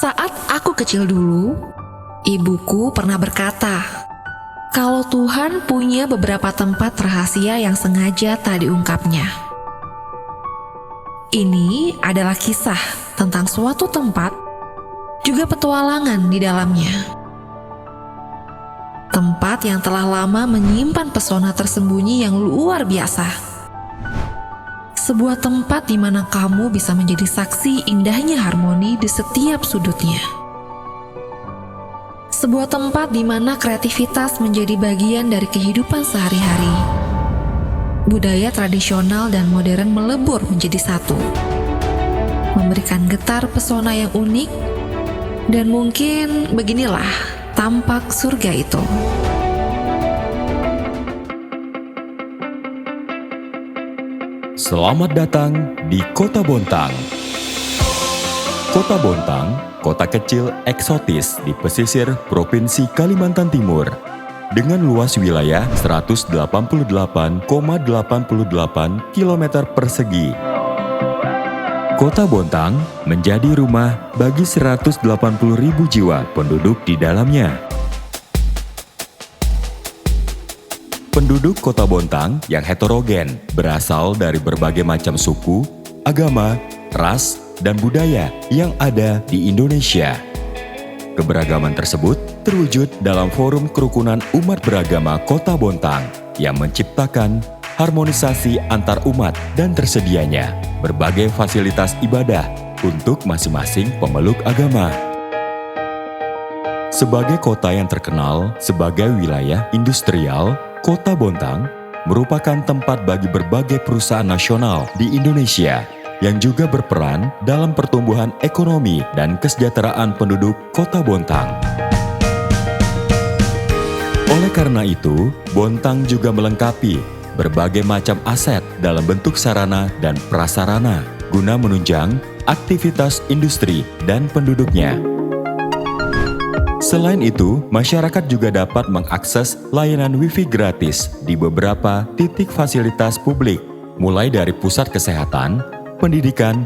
Saat aku kecil dulu, ibuku pernah berkata, kalau Tuhan punya beberapa tempat rahasia yang sengaja tak diungkapnya. Ini adalah kisah tentang suatu tempat, juga petualangan di dalamnya. Tempat yang telah lama menyimpan pesona tersembunyi yang luar biasa. Sebuah tempat di mana kamu bisa menjadi saksi indahnya harmoni di setiap sudutnya. Sebuah tempat di mana kreativitas menjadi bagian dari kehidupan sehari-hari. Budaya tradisional dan modern melebur menjadi satu, memberikan getar pesona yang unik, dan mungkin beginilah tampak surga itu. Selamat datang di Kota Bontang. Kota Bontang, kota kecil eksotis di pesisir Provinsi Kalimantan Timur dengan luas wilayah 188,88 km persegi. Kota Bontang menjadi rumah bagi 180.000 jiwa penduduk di dalamnya. Penduduk Kota Bontang yang heterogen berasal dari berbagai macam suku, agama, ras, dan budaya yang ada di Indonesia. Keberagaman tersebut terwujud dalam Forum Kerukunan Umat Beragama Kota Bontang yang menciptakan harmonisasi antar umat dan tersedianya berbagai fasilitas ibadah untuk masing-masing pemeluk agama. Sebagai kota yang terkenal sebagai wilayah industrial, Kota Bontang merupakan tempat bagi berbagai perusahaan nasional di Indonesia yang juga berperan dalam pertumbuhan ekonomi dan kesejahteraan penduduk Kota Bontang. Oleh karena itu, Bontang juga melengkapi berbagai macam aset dalam bentuk sarana dan prasarana guna menunjang aktivitas industri dan penduduknya. Selain itu, masyarakat juga dapat mengakses layanan Wi-Fi gratis di beberapa titik fasilitas publik, mulai dari pusat kesehatan, pendidikan,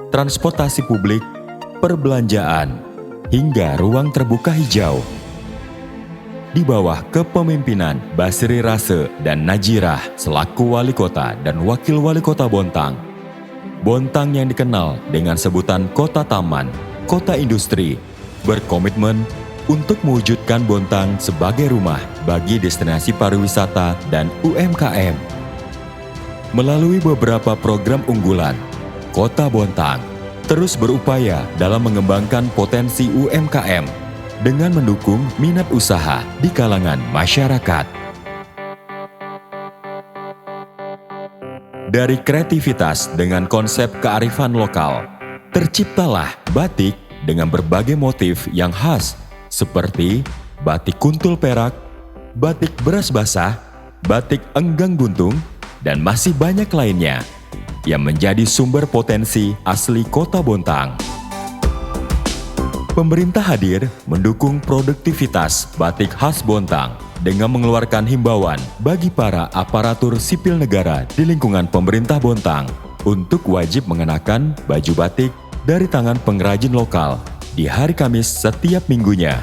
transportasi publik, perbelanjaan, hingga ruang terbuka hijau. Di bawah kepemimpinan Basri Rase dan Najirah selaku Wali Kota dan Wakil Wali Kota Bontang, Bontang yang dikenal dengan sebutan Kota Taman, Kota Industri, berkomitmen untuk mewujudkan Bontang sebagai rumah bagi destinasi pariwisata dan UMKM. Melalui beberapa program unggulan, Kota Bontang terus berupaya dalam mengembangkan potensi UMKM dengan mendukung minat usaha di kalangan masyarakat. Dari kreativitas dengan konsep kearifan lokal, terciptalah batik dengan berbagai motif yang khas seperti batik kuntul perak, batik beras basah, batik enggang buntung, dan masih banyak lainnya yang menjadi sumber potensi asli Kota Bontang. Pemerintah hadir mendukung produktivitas batik khas Bontang dengan mengeluarkan himbauan bagi para aparatur sipil negara di lingkungan pemerintah Bontang untuk wajib mengenakan baju batik dari tangan pengrajin lokal di hari Kamis setiap minggunya.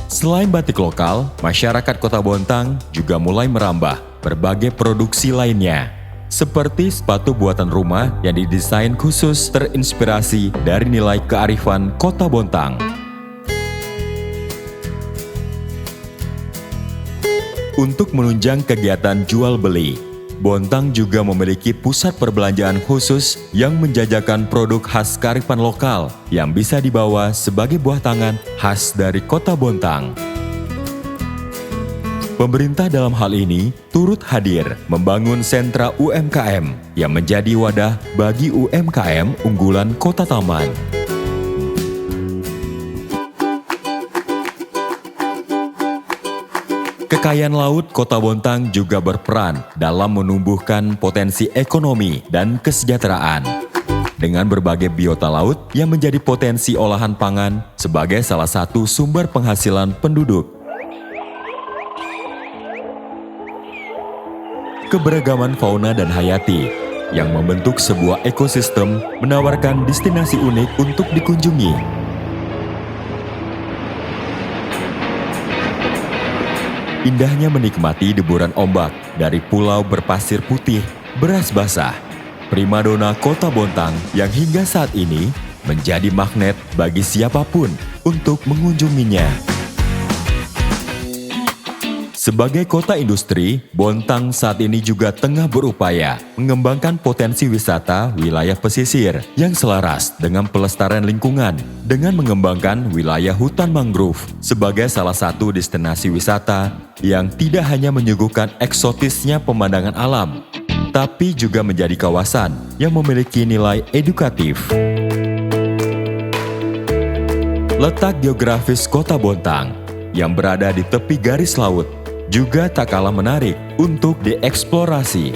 Selain batik lokal, masyarakat Kota Bontang juga mulai merambah berbagai produksi lainnya, seperti sepatu buatan rumah yang didesain khusus terinspirasi dari nilai kearifan Kota Bontang. Untuk menunjang kegiatan jual beli, Bontang juga memiliki pusat perbelanjaan khusus yang menjajakan produk khas kearifan lokal yang bisa dibawa sebagai buah tangan khas dari Kota Bontang. Pemerintah dalam hal ini turut hadir membangun sentra UMKM yang menjadi wadah bagi UMKM unggulan Kota Taman. Kekayaan laut Kota Bontang juga berperan dalam menumbuhkan potensi ekonomi dan kesejahteraan dengan berbagai biota laut yang menjadi potensi olahan pangan sebagai salah satu sumber penghasilan penduduk. Keberagaman fauna dan hayati yang membentuk sebuah ekosistem menawarkan destinasi unik untuk dikunjungi. Indahnya menikmati deburan ombak dari pulau berpasir putih, beras basah, primadona Kota Bontang yang hingga saat ini menjadi magnet bagi siapapun untuk mengunjunginya. Sebagai kota industri, Bontang saat ini juga tengah berupaya mengembangkan potensi wisata wilayah pesisir yang selaras dengan pelestarian lingkungan dengan mengembangkan wilayah hutan mangrove sebagai salah satu destinasi wisata yang tidak hanya menyuguhkan eksotisnya pemandangan alam, tapi juga menjadi kawasan yang memiliki nilai edukatif. Letak geografis Kota Bontang yang berada di tepi garis laut juga tak kalah menarik untuk dieksplorasi.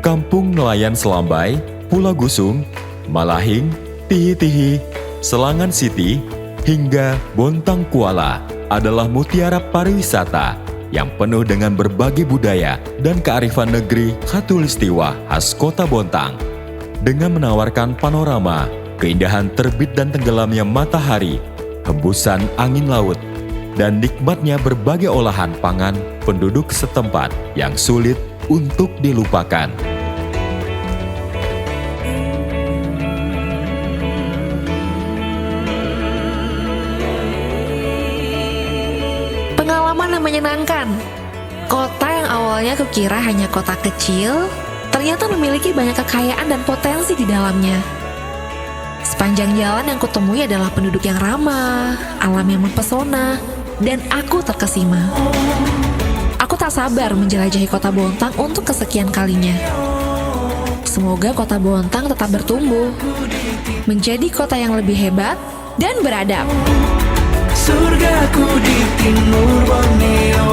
Kampung Nelayan Selambai, Pulau Gusung, Malahing, Tihi-Tihi, Selangan City, hingga Bontang Kuala adalah mutiara pariwisata yang penuh dengan berbagai budaya dan kearifan negeri khatulistiwa khas Kota Bontang. Dengan menawarkan panorama, keindahan terbit dan tenggelamnya matahari, hembusan angin laut, dan nikmatnya berbagai olahan pangan penduduk setempat yang sulit untuk dilupakan. Pengalaman yang menyenangkan. Kota yang awalnya kukira hanya kota kecil, ternyata memiliki banyak kekayaan dan potensi di dalamnya. Sepanjang jalan yang kutemui adalah penduduk yang ramah, alam yang mempesona, dan aku terkesima. Aku tak sabar menjelajahi Kota Bontang untuk kesekian kalinya. Semoga Kota Bontang tetap bertumbuh, menjadi kota yang lebih hebat dan beradab. Surgaku di timur Borneo.